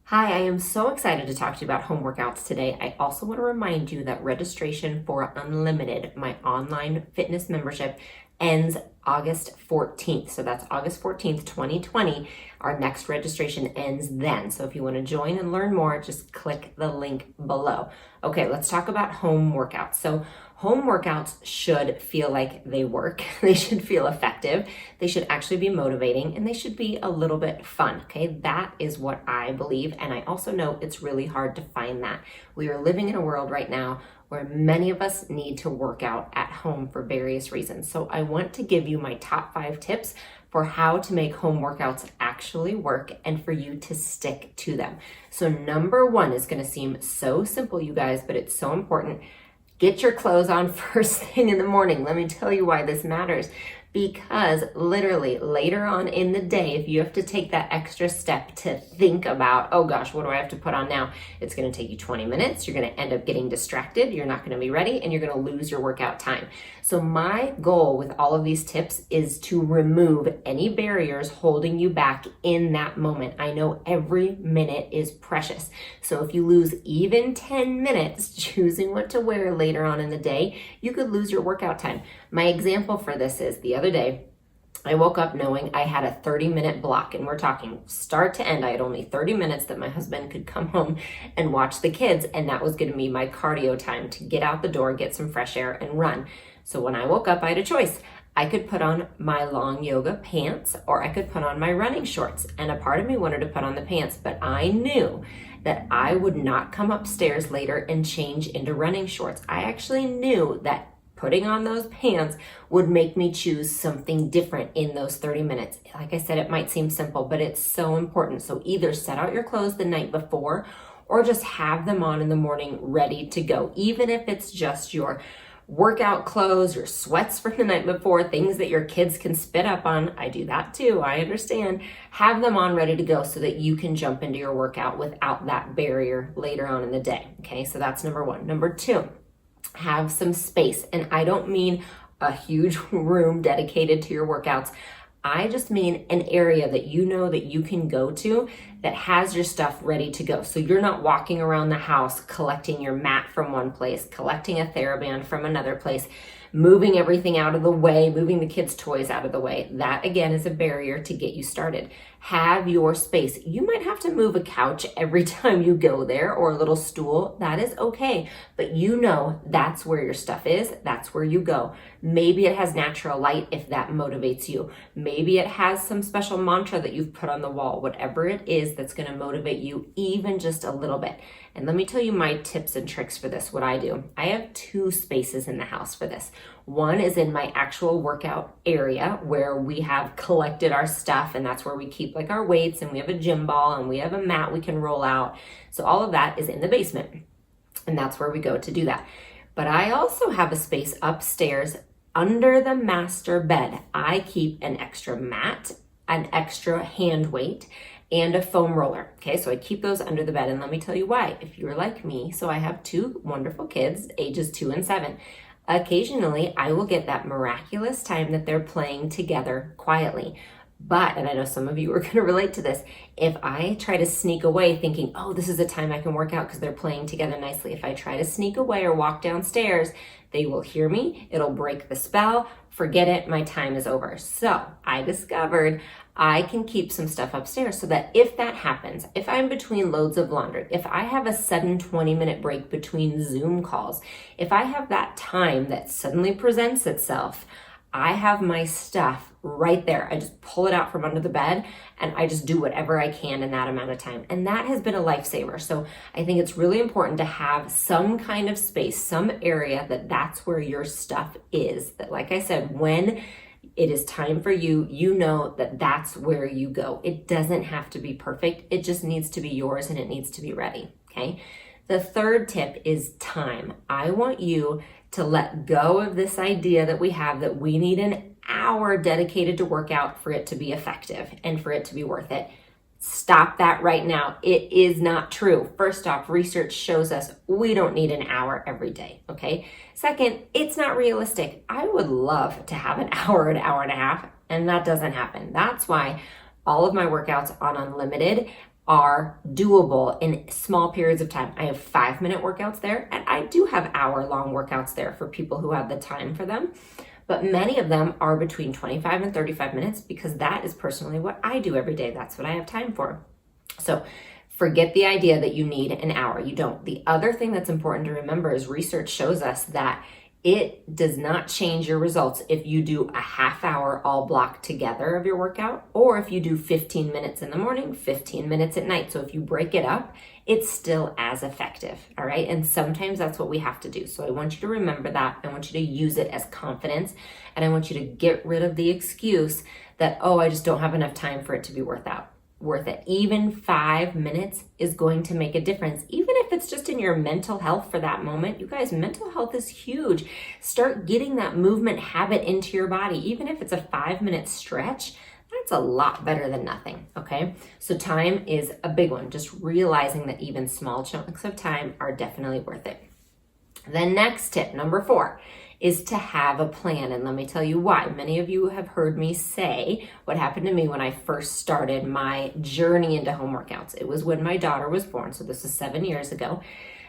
Hi, I am so excited to talk to you about home workouts today. I also want to remind you that registration for Unlimited, my online fitness membership, ends August 14th. So that's August 14th, 2020. Our next registration ends then. So if you want to join and learn more, just click the link below. Okay, let's talk about home workouts. So home workouts should feel like they work. They should feel effective. They should actually be motivating, and they should be a little bit fun. Okay, that is what I believe. And I also know it's really hard to find that. We are living in a world right now where many of us need to work out at home for various reasons. So I want to give you my top 5 tips for how to make home workouts actually work and for you to stick to them. So number 1 is going to seem so simple, you guys, but it's so important. Get your clothes on first thing in the morning. Let me tell you why this matters. Because literally later on in the day, if you have to take that extra step to think about, oh gosh, what do I have to put on now? It's going to take you 20 minutes. You're going to end up getting distracted. You're not going to be ready, and you're going to lose your workout time. So my goal with all of these tips is to remove any barriers holding you back in that moment. I know every minute is precious. So if you lose even 10 minutes choosing what to wear later on in the day, you could lose your workout time. My example for this is the other day, I woke up knowing I had a 30-minute block, and we're talking start to end. I had only 30 minutes that my husband could come home and watch the kids, and that was going to be my cardio time to get out the door, get some fresh air, and run. So when I woke up, I had a choice. I could put on my long yoga pants, or I could put on my running shorts. And a part of me wanted to put on the pants, but I knew that I would not come upstairs later and change into running shorts. I actually knew that putting on those pants would make me choose something different in those 30 minutes. Like I said, it might seem simple, but it's so important. So either set out your clothes the night before or just have them on in the morning ready to go. Even if it's just your workout clothes, your sweats from the night before, things that your kids can spit up on. I do that too, I understand. Have them on ready to go so that you can jump into your workout without that barrier later on in the day. Okay, so that's number 1. Number 2, have some space. And I don't mean a huge room dedicated to your workouts. I just mean an area that you know that you can go to that has your stuff ready to go. So you're not walking around the house collecting your mat from one place, collecting a TheraBand from another place, moving everything out of the way, moving the kids' toys out of the way. That again is a barrier to get you started. Have your space. You might have to move a couch every time you go there, or a little stool. That is okay, but you know that's where your stuff is. That's where you go. Maybe it has natural light if that motivates you. Maybe it has some special mantra that you've put on the wall. Whatever it is that's going to motivate you even just a little bit. And let me tell you my tips and tricks for this, what I do. I have 2 spaces in the house for this. One is in my actual workout area where we have collected our stuff, and that's where we keep like our weights, and we have a gym ball, and we have a mat we can roll out. So all of that is in the basement, and that's where we go to do that. But I also have a space upstairs under the master bed. I keep an extra mat, an extra hand weight, and a foam roller. Okay, so I keep those under the bed, and let me tell you why. If you're like me, so I have 2 wonderful kids, ages 2 and 7. Occasionally, I will get that miraculous time that they're playing together quietly. But, and I know some of you are going to relate to this, if I try to sneak away thinking, oh, this is a time I can work out because they're playing together nicely. If I try to sneak away or walk downstairs, they will hear me. It'll break the spell. Forget it. My time is over. So I discovered I can keep some stuff upstairs so that if that happens, if I'm between loads of laundry, if I have a sudden 20-minute break between Zoom calls, if I have that time that suddenly presents itself, I have my stuff right there. I just pull it out from under the bed and I just do whatever I can in that amount of time. And that has been a lifesaver. So I think it's really important to have some kind of space, some area that's where your stuff is. That, like I said, when it is time for you, you know that that's where you go. It doesn't have to be perfect. It just needs to be yours, and it needs to be ready. Okay. The 3rd tip is time. I want you to let go of this idea that we have that we need an hour dedicated to workout for it to be effective and for it to be worth it. Stop that right now. It is not true. First off, research shows us we don't need an hour every day, okay? Second, it's not realistic. I would love to have an hour and a half, and that doesn't happen. That's why all of my workouts on Unlimited are doable in small periods of time. I have 5-minute workouts there, and I do have hour-long workouts there for people who have the time for them. But many of them are between 25 and 35 minutes because that is personally what I do every day. That's what I have time for. So forget the idea that you need an hour. You don't. The other thing that's important to remember is research shows us that it does not change your results if you do a half hour all blocked together of your workout, or if you do 15 minutes in the morning, 15 minutes at night. So if you break it up, it's still as effective, all right? And sometimes that's what we have to do. So I want you to remember that. I want you to use it as confidence, and I want you to get rid of the excuse that, oh, I just don't have enough time for it to be worth it. Even 5 minutes is going to make a difference, even if it's just in your mental health for that moment. You guys, mental health is huge. Start getting that movement habit into your body. Even if it's a 5-minute stretch, that's a lot better than nothing, okay? So time is a big one. Just realizing that even small chunks of time are definitely worth it. The next tip, number 4, is to have a plan. And let me tell you why. Many of you have heard me say what happened to me when I first started my journey into home workouts. It was when my daughter was born. So this is 7 years ago.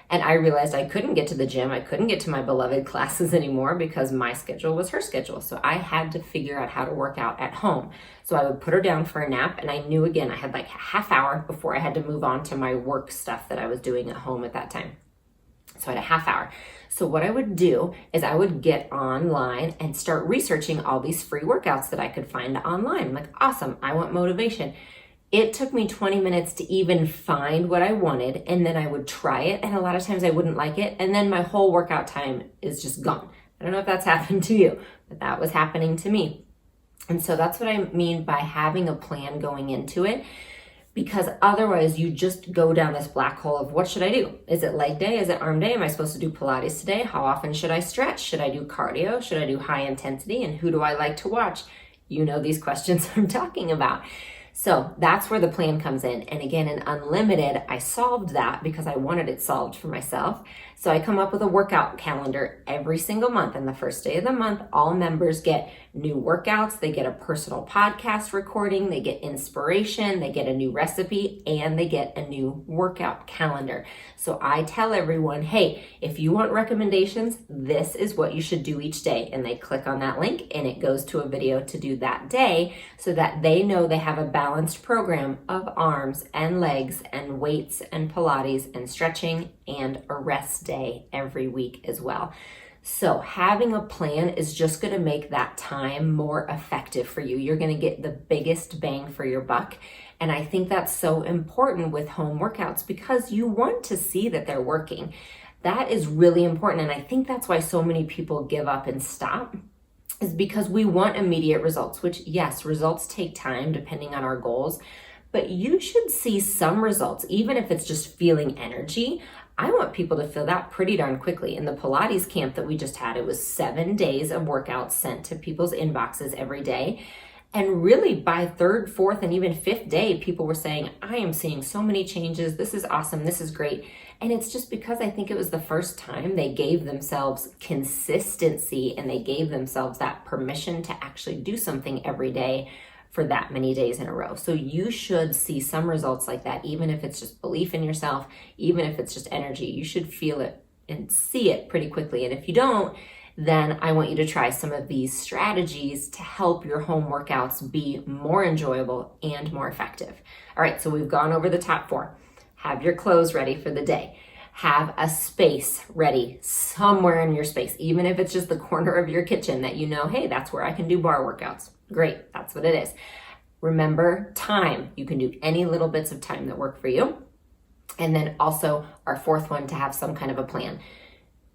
And I realized I couldn't get to the gym. I couldn't get to my beloved classes anymore because my schedule was her schedule. So I had to figure out how to work out at home. So I would put her down for a nap, and I knew, again, I had like a half hour before I had to move on to my work stuff that I was doing at home at that time. So I had a half hour. So what I would do is I would get online and start researching all these free workouts that I could find online. I'm like, awesome, I want motivation. It took me 20 minutes to even find what I wanted, and then I would try it, and a lot of times I wouldn't like it, and then my whole workout time is just gone. I don't know if that's happened to you, but that was happening to me. And so that's what I mean by having a plan going into it. Because otherwise you just go down this black hole of what should I do? Is it leg day? Is it arm day? Am I supposed to do Pilates today? How often should I stretch? Should I do cardio? Should I do high intensity? And who do I like to watch? You know these questions I'm talking about. So that's where the plan comes in. And again, in Unlimited, I solved that because I wanted it solved for myself. So I come up with a workout calendar every single month. And the first day of the month, all members get new workouts. They get a personal podcast recording. They get inspiration. They get a new recipe, and they get a new workout calendar. So I tell everyone, hey, if you want recommendations, this is what you should do each day. And they click on that link, and it goes to a video to do that day so that they know they have a balanced program of arms and legs and weights and Pilates and stretching and a rest day every week as well. So having a plan is just going to make that time more effective for you. You're going to get the biggest bang for your buck. And I think that's so important with home workouts because you want to see that they're working. That is really important. And I think that's why so many people give up and stop, is because we want immediate results, which yes, results take time depending on our goals, but you should see some results, even if it's just feeling energy. I want people to feel that pretty darn quickly. In the Pilates camp that we just had, it was 7 days of workouts sent to people's inboxes every day. And really by 3rd, 4th, and even 5th day, people were saying, I am seeing so many changes. This is awesome. This is great. And it's just because I think it was the first time they gave themselves consistency and they gave themselves that permission to actually do something every day for that many days in a row. So you should see some results like that, even if it's just belief in yourself, even if it's just energy. You should feel it and see it pretty quickly. And if you don't, then I want you to try some of these strategies to help your home workouts be more enjoyable and more effective. All right, so we've gone over the top 4. Have your clothes ready for the day. Have a space ready somewhere in your space, even if it's just the corner of your kitchen that you know, hey, that's where I can do bar workouts. Great, that's what it is. Remember time. You can do any little bits of time that work for you. And then also our 4th one, to have some kind of a plan.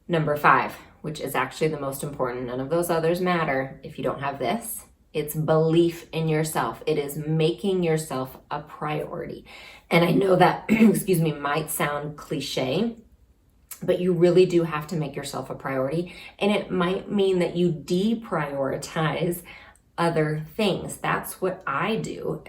Number 5, which is actually the most important. None of those others matter if you don't have this. It's belief in yourself. It is making yourself a priority. And I know that, excuse me, might sound cliche, but you really do have to make yourself a priority. And it might mean that you deprioritize other things. That's what I do.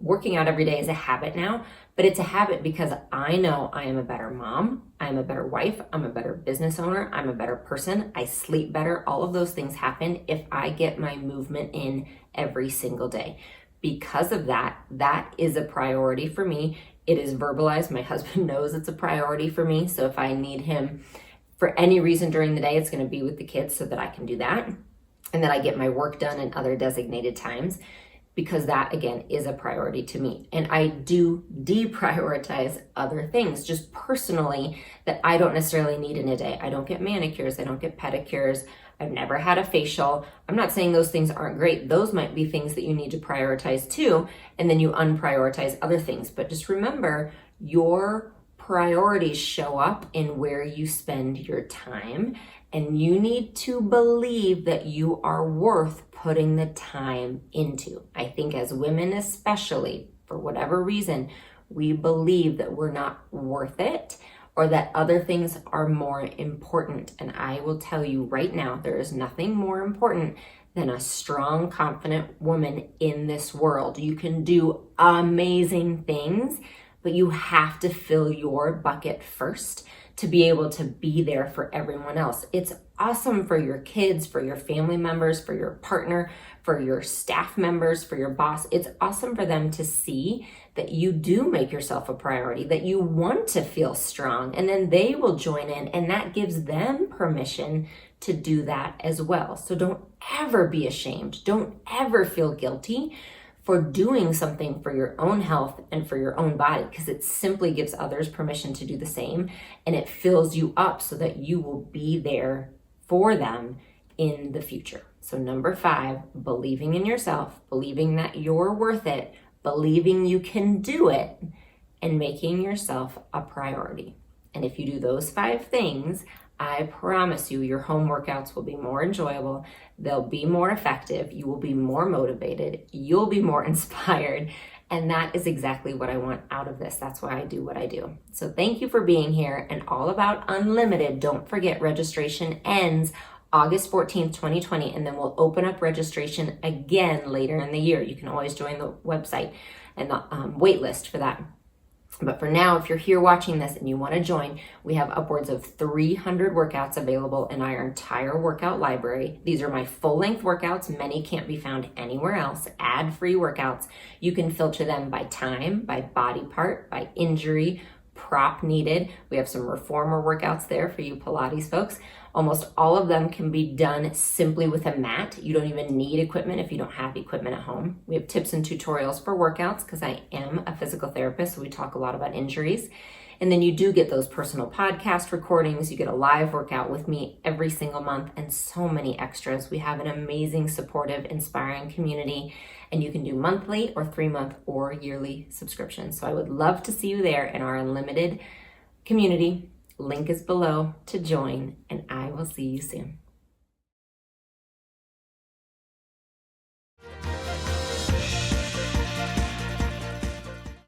Working out every day is a habit now, but it's a habit because I know I am a better mom, I'm a better wife, I'm a better business owner, I'm a better person, I sleep better. All of those things happen if I get my movement in every single day. Because of that, that is a priority for me. It is verbalized. My husband knows it's a priority for me. So if I need him for any reason during the day, it's going to be with the kids so that I can do that. And that I get my work done in other designated times, because that, again, is a priority to me. And I do deprioritize other things just personally that I don't necessarily need in a day. I don't get manicures. I don't get pedicures. I've never had a facial. I'm not saying those things aren't great. Those might be things that you need to prioritize too. And then you unprioritize other things. But just remember, your priorities show up in where you spend your time. And you need to believe that you are worth putting the time into. I think as women especially, for whatever reason, we believe that we're not worth it, or that other things are more important. And I will tell you right now, there is nothing more important than a strong, confident woman in this world. You can do amazing things, but you have to fill your bucket first to be able to be there for everyone else. It's awesome for your kids, for your family members, for your partner, for your staff members, for your boss. It's awesome for them to see that you do make yourself a priority, that you want to feel strong, and then they will join in, and that gives them permission to do that as well. So don't ever be ashamed. Don't ever feel guilty for doing something for your own health and for your own body, because it simply gives others permission to do the same, and it fills you up so that you will be there for them in the future. So number 5, believing in yourself, believing that you're worth it, believing you can do it, and making yourself a priority. And if you do those 5 things, I promise you, your home workouts will be more enjoyable. They'll be more effective. You will be more motivated. You'll be more inspired. And that is exactly what I want out of this. That's why I do what I do. So thank you for being here. And All About Unlimited, don't forget, registration ends August 14th, 2020. And then we'll open up registration again later in the year. You can always join the website and the wait list for that. But for now, if you're here watching this and you want to join, we have upwards of 300 workouts available in our entire workout library. These are my full-length workouts. Many can't be found anywhere else. Ad-free workouts. You can filter them by time, by body part, by injury, prop needed. We have some reformer workouts there for you Pilates folks. Almost all of them can be done simply with a mat. You don't even need equipment if you don't have equipment at home. We have tips and tutorials for workouts because I am a physical therapist, so we talk a lot about injuries. And then you do get those personal podcast recordings. You get a live workout with me every single month and so many extras. We have an amazing, supportive, inspiring community, and you can do monthly or 3-month or yearly subscriptions. So I would love to see you there in our unlimited community. Link is below to join, and I will see you soon.